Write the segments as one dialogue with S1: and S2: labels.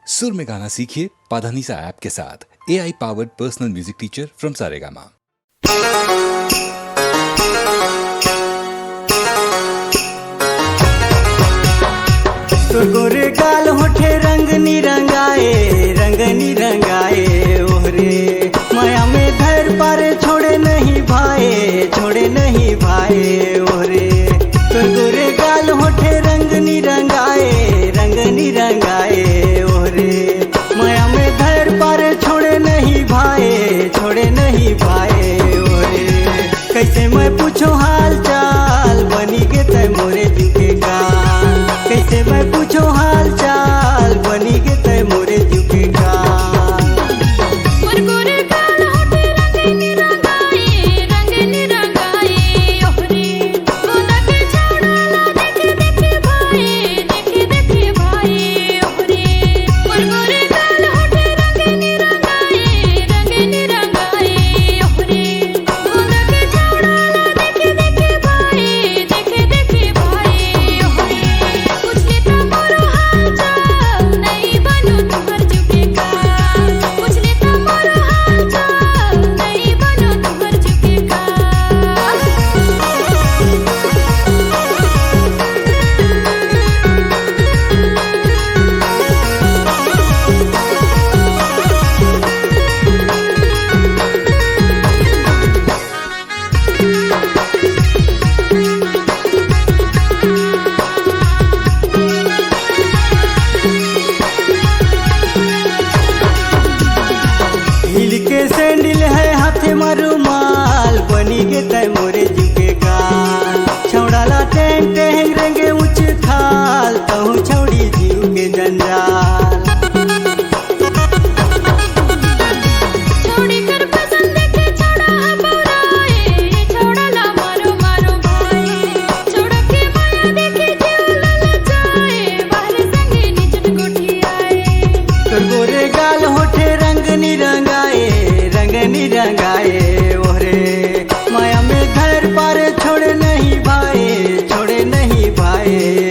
S1: सुर में गाना सीखिए पाधानीसा ऐप के साथ। AI powered personal music teacher from Saregama.
S2: गोरे गाल होठे रंग निरंगाए ओहरे माया में धर पारे छोड़े नहीं भाए ओहरे गोरे गाल होठे रंग निरंगाए ओहरे माया में धर पारे छोड़े नहीं भाए ओहरे कैसे मैं पूछो हाल चाल बनी के तय मोरे झुके गाल कैसे मैं पूछो हाल चाल बनी के तय मोरे झुके सैंडल है हाथे मारूमाल बनी के तय मोरे झुके गाल छौड़ाला टेंट हैंग रंगे ऊंच खाल कहूँ छौड़ी जीव के जंजाल गोरे गाल होठे रंग निरंगाए ओहरे माया में घर पारे छोड़े नहीं भाए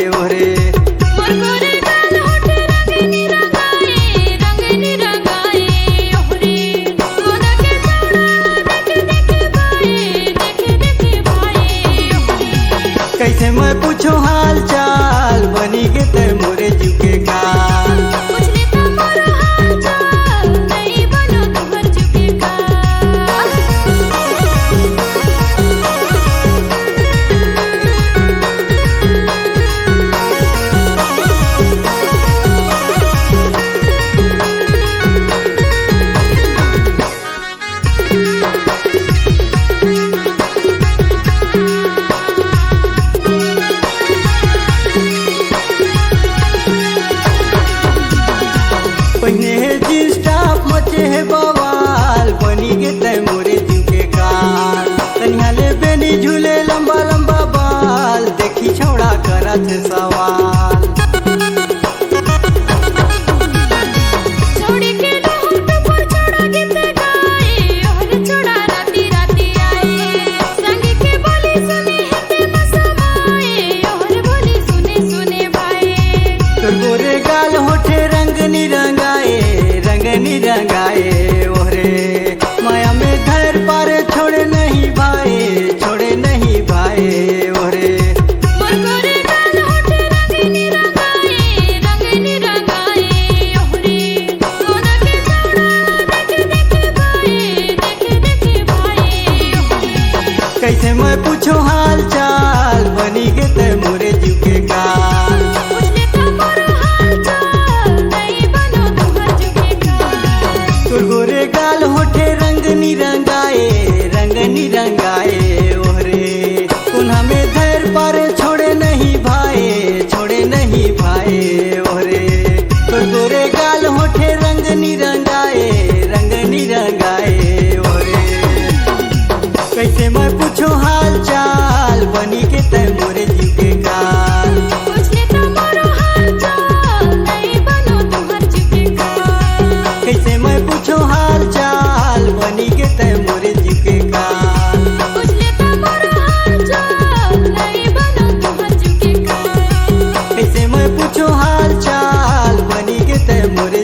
S2: ओहरे कैसे मैं पूछो हाल चाल बनी के तय मोरे झुके गाल बवाल बनी के तय मोरे झुके गाल तनियाले बेनी झूले लंबा बाल देखी छौड़ा करत सवाल गोरे गाल होठे रंग निरंगाए ओहरे माया में घर पारे छोड़े नहीं भाए ओहरे कैसे मैं पूछो हाल चाल बनी के तय मोरे झुके गाल गोरे गाल होठे रंग निरंगाए ओहरे उन्हा में धर पारे छोड़े नहीं भाए ओहरे गोरे गाल होठे रंग निरंगाए ओहरे कैसे मैं पूछो हाल चाल बनी के तय मोरे झुके गाल कैसे मैं पूछो हाल चाल बनी के तय मोरे झुके गाल कैसे मैं पूछो हाल चाल बनी के तय मोरे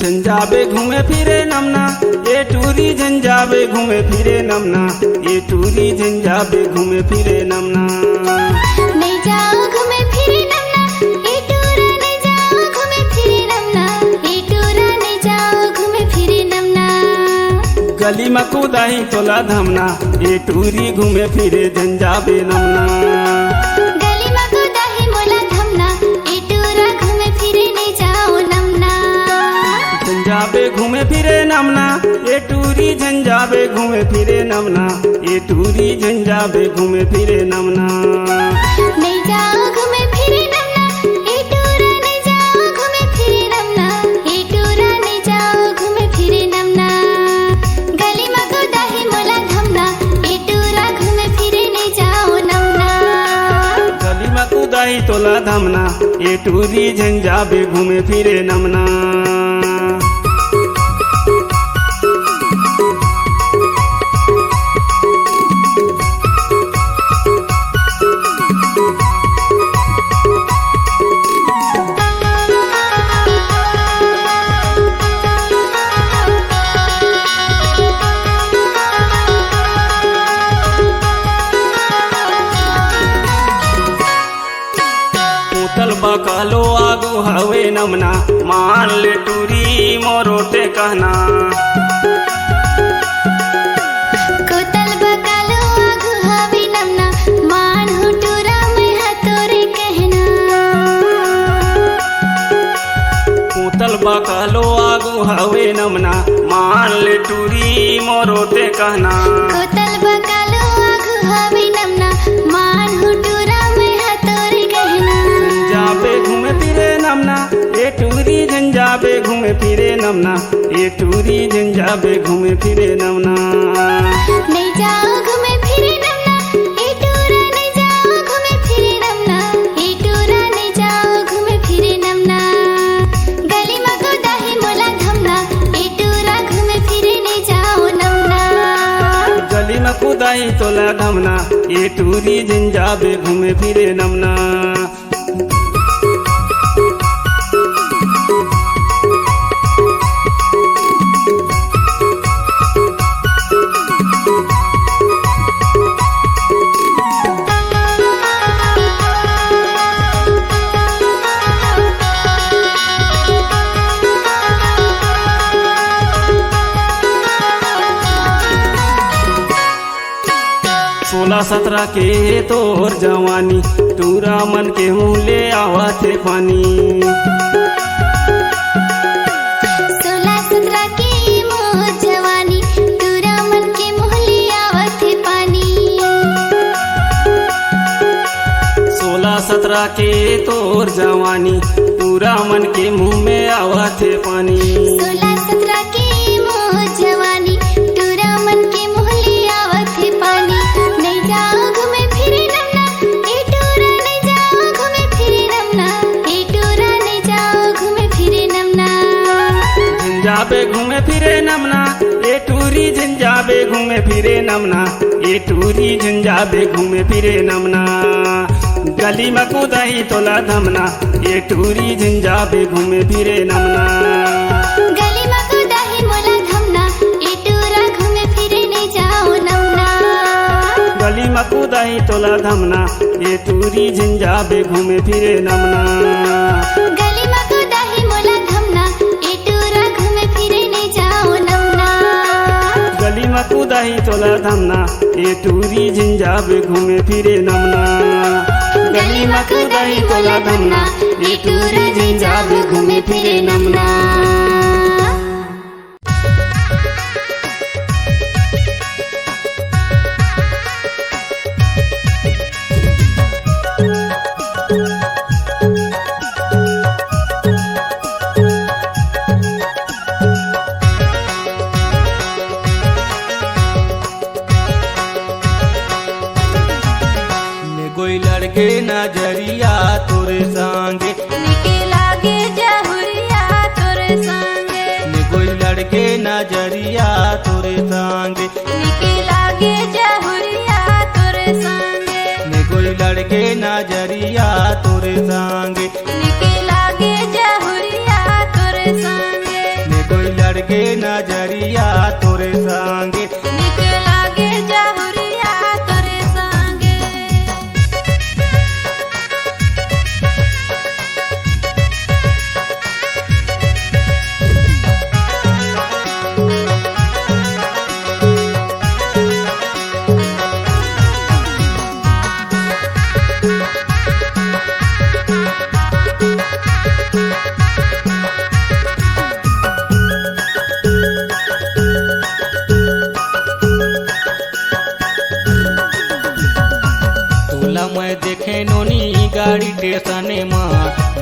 S3: झंझाबे घूमे फिरे नमना ये टूरी झंझाबे घूमे फिरे नमना ये टूरी झंझाबे घूमे फिरे नमना
S4: नहीं जाओ घूमे फिरे नमना ये टूरा नहीं जाओ घूमे फिरे नमना ये टूरा नहीं जाओ घूमे फिरे नमना
S3: गली में कूदाही तोला धमना ये टूरी घूमे फिरे झंझाबे नमना
S4: गली में कूदाही मोला धमना ये टूरा घूमे फिरे नहीं जाओ नमना
S3: झंझाबे घूमे फिरे नमना ये टूरी झंझाबे घूमे फिरे नमना ये टूरी झंझाबे घूमे फिरे नमना
S4: नहीं जाओ घूमे फिरे नमना ये टूरा नहीं जाओ घूमे फिरे नमना ये टूरा नहीं जाओ घूमे फिरे नमना गली में कूदाही मोला धमना ये टूरा घूमे फिरे नहीं जाओ नमना
S3: गली में कूदाही तोला धमना ये टूरी झंझाबे घूमे फिरे नमना बकालो आगू हवे नमना मान ले टूरी मोरोटे कहना
S4: कोतल बकालो आगू हवे नमना मान हो टूरा में हतोरे कहना
S3: कोतल बकालो आगू हवे नमना मान ले टूरी मोरोटे कहना
S4: कोतल बकालो आगू हवे नमना मान हो टूरा में हतोरे कहना
S3: झंझाबे घूमे फिरे नमना ये टूरी झंझाबे घूमे फिरे नमना ये टूरी झंझाबे घूमे फिरे नमना
S4: नहीं जाओ घूमे फिरे नमना ये टूरा नहीं जाओ घूमे फिरे नमना ये टूरा नहीं जाओ घूमे फिरे नमना गली में कूदाही मोला धमना ये टूरा घूमे फिरे नहीं जाओ नमना
S3: गली में कूदाही तोला धमना ये टूरी झंझाबे घूमे फिरे नमना सोलह सत्रह के तोर जवानी टूरा मन के मुँह ले आवा थे पानी
S4: 16-17 की मोर जवानी टूरा मन के मुँह ले आवत है पानी
S3: 16-17 के तोर जवानी टूरा मन के मुँह में आवा थे पानी
S4: 16-17 की मोर जवानी टूरा मन के मुँह ले आवत है पानी नहीं जाओ घूमे फिरे नमना ये टूरा नहीं जाओ घूमे फिरे नमना ये टूरा नहीं जाओ घूमे फिरे नमना
S3: झंझाबे घूमे फिरे नमना ये टूरी झंझाबे घूमे फिरे नमना ये टूरी झंझाबे घूमे फिरे नमना गली में कूदाही तोला धमना ये टूरी झंझाबे घूमे फिरे नमना
S4: गली में कूदाही मोला धमना ये टूरा घूमे फिरे नहीं जाओ नमना
S3: गली में कूदाही तोला धमना ये टूरी झंझाबे घूमे फिरे नमना
S4: गली में कूदाही मोला धमना ये टूरा घूमे फिरे नहीं जाओ नमना
S3: गली में कूदाही तोला धमना ये टूरी झंझाबे घूमे फिरे नमना गली में कूदाही तोला धमना ये टूरी झंझाबे घूमे फिरे नमना कोई लड़के नजरिया तोरे संगे
S4: निके लागे जहुरिया तोरे संगे
S3: कोई लड़के नजरिया तोरे संगे
S4: निके लागे जहुरिया तोरे संगे
S3: कोई लड़के नजरिया तोरे संगे
S4: निके लागे जहुरिया तोरे संगे
S3: लड़के नजरिया तोरे संगे।
S4: निक लागे जहुरिया तोरे संगे।
S3: तोला मैं देखे नोनी गाड़ी टेसने माँ,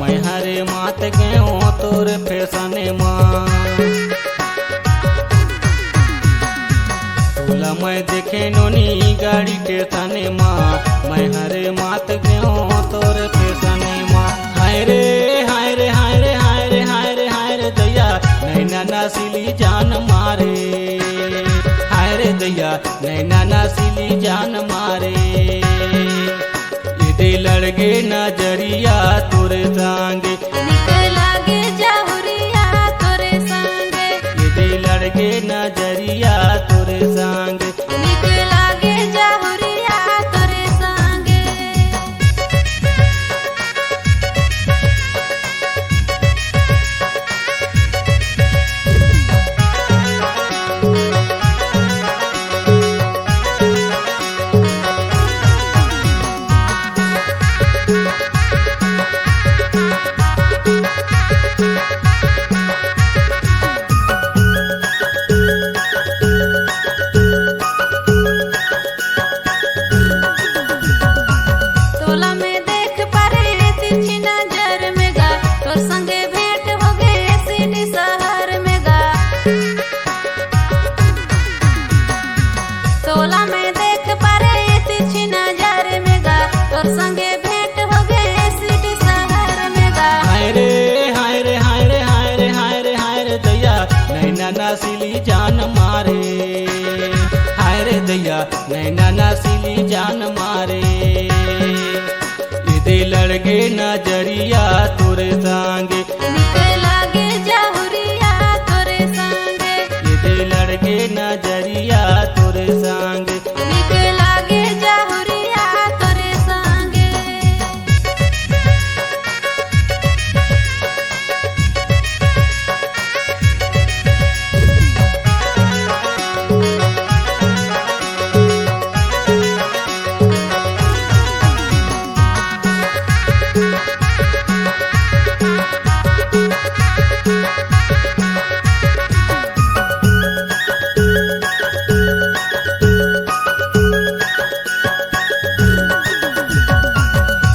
S3: मैं हरे मात गयो तोरे फैसने माँ। तोला मैं देखे नोनी गाड़ी टेसने माँ, मैं हरे मात गयो तोरे फैसने माँ। हाय रे हाय रे हाय रे हाय रे हाय रे हाय रे दैया नैना नसीली जान मारे। हाय रे दैया नैना नसीली जान मारे। दे लड़के नजरिया तोरे संगे।
S4: निक लागे जहुरिया तोरे संगे।
S3: दे लड़के नजरिया तोरे संगे।
S4: निक लागे जहुरिया तोरे संगे। तोला में देख पारे तिरछी नजर में गा, तोर संगे भेंट हो गए सिटी शहर में गा। तोला में देख पारे तिरछी नजर में गा, तोर संगे भेंट हो गए सिटी शहर में गा।
S3: हाय रे हाय रे हाय रे हाय रे हाय रे हाय रे दैया नैना नसीली जान मारे। हाय रे दैया नैना नसीली जान मारे। दे लड़के नजरिया तोरे संगे।
S4: निक लागे जहुरिया तोरे संगे।
S3: दे लड़के नजरिया तोरे संगे।
S4: निक लागे जहुरिया तोरे संगे।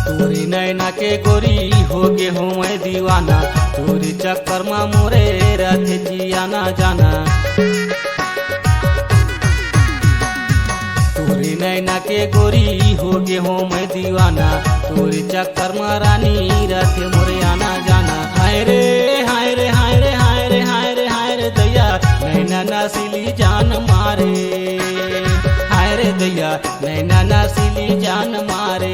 S3: तोरी नैना के गोरी हो गे हो मैं दीवाना, तोरी चक्कर में मोरे रथ जियाना जाना। तोरी नैना के गोरी हो गे हो मैं दीवाना, तोरी चक्कर में रानी रथ मोरे आना जाना। हाय रे हाय रे हाय रे हाय रे हाय रे हाय रे दैया नैना नसीली जान मारे। हाय रे दैया नैना नसीली जान मारे।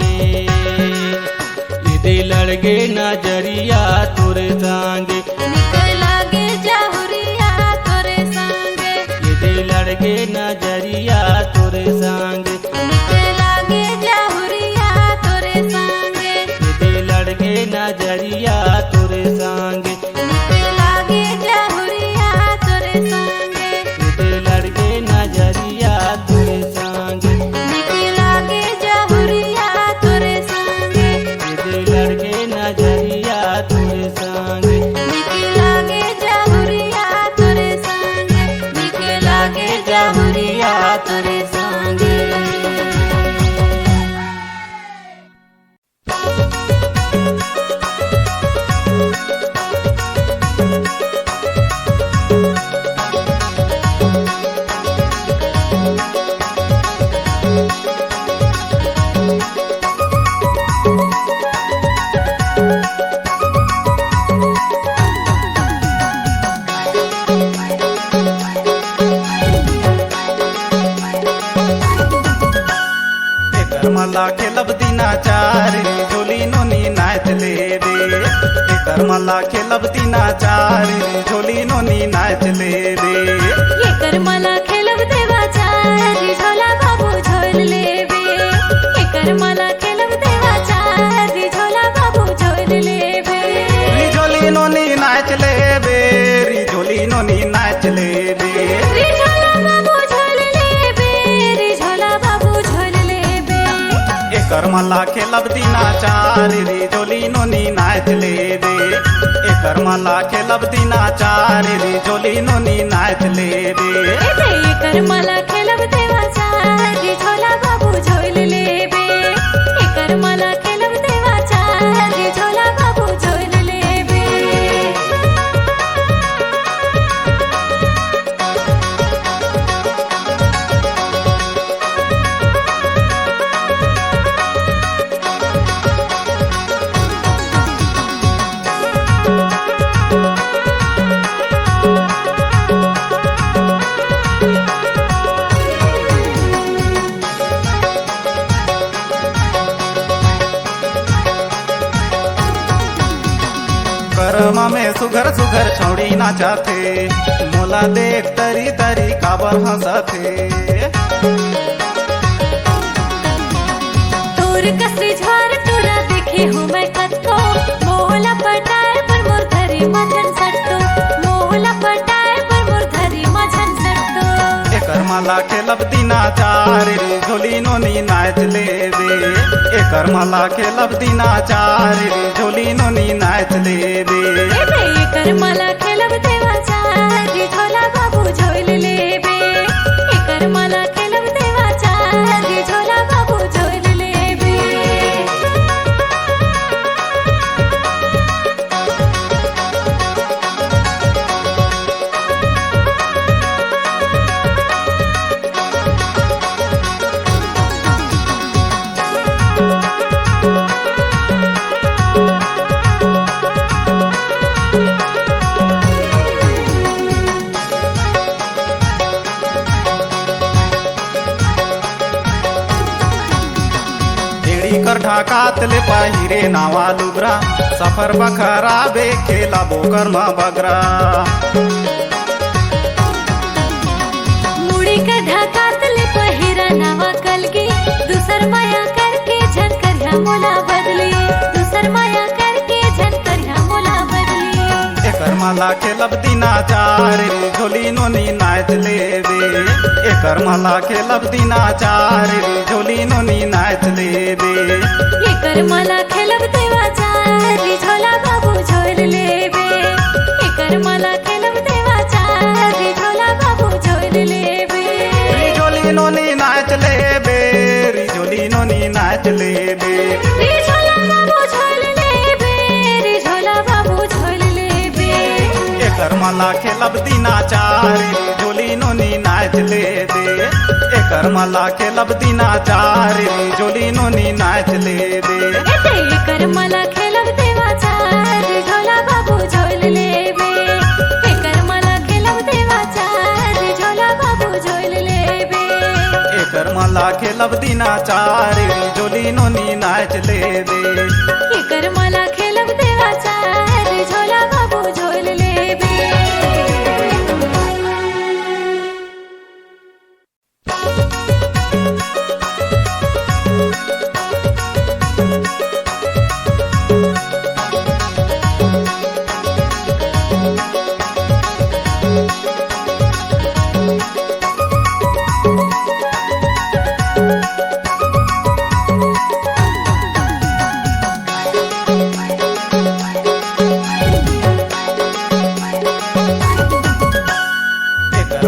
S3: दे लड़के नजरिया तोरे संगे।
S4: निक लागे जहुरिया तोरे संगे।
S3: दे लड़के नजरिया तोरे संगे।
S4: निक लागे जहुरिया तोरे संगे।
S3: दे लड़के नजरिया तोरे संगे।
S4: निक लागे जहुरिया तोरे संगे।
S3: दे लड़के नजरिया तोरे संगे।
S4: निक लागे जहुरिया तोरे संगे।
S3: दे लड़के नजरिया तोरे संगे।
S4: निक लागे जहुरिया तोरे संगे। निक लागे जहुरिया तोरे संगे।
S3: मला खेलब दिनाचार झोली नोनी नाच ले रे। एकर मला खेलब दिना चारी झोली नोनी नाच ले रे
S4: एकर मला खेलब देवाचा रिझोला बाबू झोल लेबे एकर मला खेलब देवाचा रिझोला बाबू झोल लेबे
S3: रिझोली नोनी नाच ले बे रिझोली नोनी नाच ले बे
S4: रिझोला बाबू झोल लेबे रिझोला बाबू झोल लेबे
S3: एकर मला खेलब दिना चारी रिझोली नोनी नाच ले रे एकर मला खेलब दिना चारी रिझोली नोनी नाच ले रे
S4: एकर मला खेलब देवाचा रिझोला बाबू झोल लेबे एकर मला खेलब देवाचा रिझोला बाबू झोल लेबे
S3: करमा में सुघर सुघर छौड़ी नाचाथे मोला देख तरी तरी काबर हंसथे
S4: तोर कसरी झवार तोरा देखे हो मैं कतको मोला पटाए पर मोर घरी मजन सट्टो मोला पटाए पर मोर घरी मजन सट्टो
S3: एकर मला खेलब दिना चारी झोली नोनी नाच ले रे एकर मला खेलब दिना चारी झोली नोनी नाच ले रे
S4: एकर मला खेलब देवाचा रिझोला बाबू झोल लेबे एकर मला खेलब देवाचा रिझोला बाबू झोल लेबे
S3: कर ढाकातले पाहिरे नावा लुगरा सफर बखरा बे खेला बोकर म बगरा
S4: मुड़ी का ढाकात ले पहिरा नवा कलगी दूसर माया करके झनकर मोला बदली दूसर माया करके झनकर मोला बदली
S3: एकर मला खेलब दिना चारी झोली नोनी नाच ले रे एकर मला खेलब दिना चारी झोली नोनी नाच ले रे
S4: एकर मला खेलब देवाचा रिझोला बाबू झोल लेबे एकर मला खेलब देवाचा रिझोला बाबू झोल लेबे
S3: रिझोली नोनी नाच ले बे रिझोली नोनी नाच ले बे
S4: रिझोला बाबू झोल लेबे रिझोला बाबू झोल लेबे
S3: एकर मला खेलब दिना चारी झोली नोनी नाच ले दे एकर मला खेलब दिना चारी झोली नोनी नाच ले दे
S4: एकर मला खेलब देवाचा रिझोला बाबू झोल लेबे एकर मला खेलब देवाचा रिझोला बाबू झोल लेबे
S3: एकर मला खेलब दिना चारी झोली नोनी नाच ले दे
S4: एकर मला खेलब देवाचा रिझोला बाबू झोल लेबे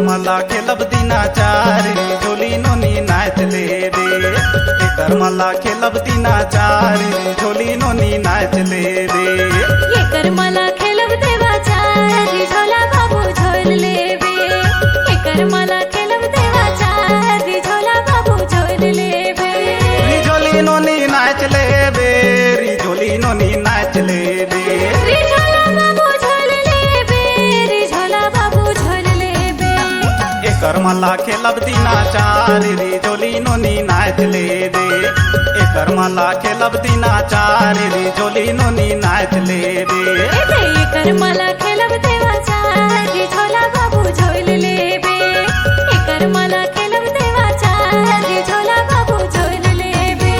S3: मला खेलब दिना चारी झोली नोनी नाच ले रे एकर मला खेलब दिना चारी झोली नोनी नाच ले रे
S4: एकर मला खेलब देवाचा रिझोला बाबू झोल लेबे एकर मला खेलब देवाचा रिझोला बाबू झोल लेबे
S3: रिझोली नोनी नाच ले बे रिझोली नोनी नाच ले बे
S4: रिझोला बाबू झोल लेबे रिझोला बाबू झोल लेबे
S5: एकर मला खेलब दिना चार री झोली नोनी नाच ले दे एकर मला खेलब दिना चार री झोली नोनी नाच ले दे
S6: एकर मला खेलब देवाचा रे झोला बाबू झोल लेबे एकर मला खेलब देवाचा रे झोला बाबू झोल लेबे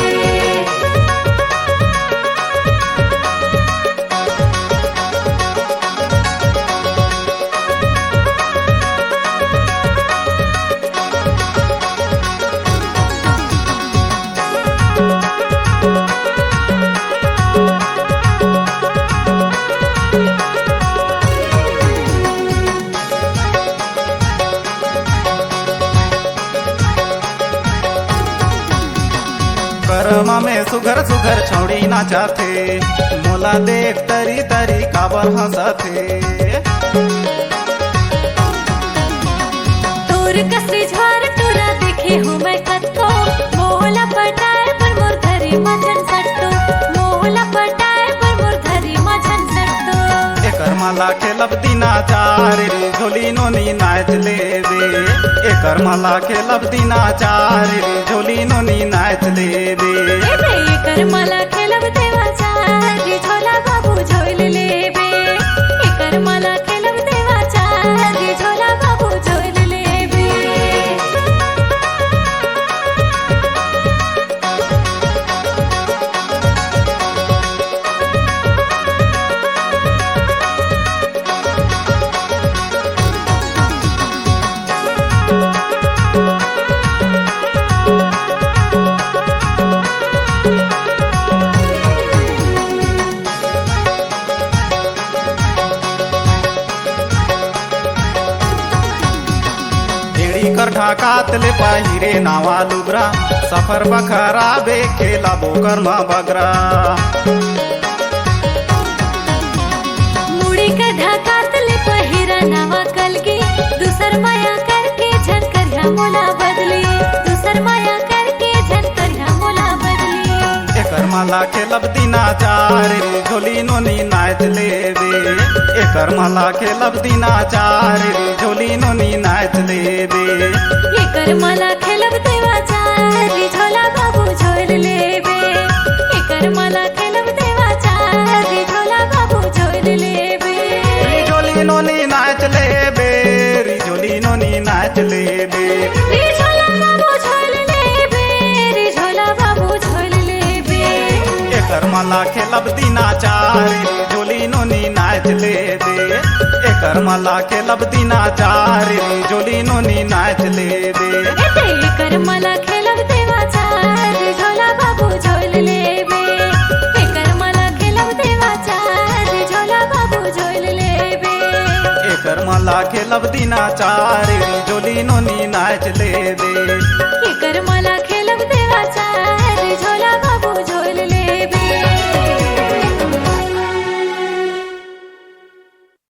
S5: करमा में सुघर सुघर छौड़ी नाचाथे मोला देख तरी तरी काबर हंसथे
S6: तोर कसरी झवार तोरा देखे हो मैं कतको मोहला पटाए पर मोर धरी मजन सट्टो मोहला पटाए पर मोर धरी मजन सट्टो
S5: एकर मला खेलब दिना चार रे झोली नोनी नाच ले दे एकर मला खेलब दिना चार रे झोली नोनी नाच ले दे
S6: एकर मला खेलब देवाचा रे झोला बाबू झोल लेबे एकर मला खेलब देवाचा रे झोला बाबू झोल लेबे
S5: कर ढाकात ले पाहिरे नावा लुगरा सफर बखरा बे खेला बोकर मा बगरा
S6: मुड़ी का ढाकात ले पहिरा नावा कलगी दूसर माया करके झन करिया मोला बदली दूसर माया करके झन करिया मोला बदली
S5: एकर मला खेलब दिना चार रे झोली नोनी नाच ले दे एकर मला खेलब दिना चार रे झोली नोनी नाच ले दे
S6: एकर मला खेलब देवाचा रे झोला बाबू झोल लेबे एकर मला खेलब देवाचा रे झोला बाबू झोल लेबे
S5: री झोली नोनी नाच ले बे री झोली नोनी नाच ले बे
S6: रे झोला बाबू झोल लेबे रे झोला बाबू झोल लेबे
S5: एकर मला खेलब दिना चार रे झोली नोनी नाच ले दे एकर मला खेलब दिना चार रे झोली नोनी नाच ले दे
S6: एकर मला खेलब देवाचा रे झोला बाबू झोल लेबे एकर मला खेलब देवाचा रे झोला बाबू झोल लेबे
S5: एकर मला खेलब दिना चार रे झोली नोनी नाच ले दे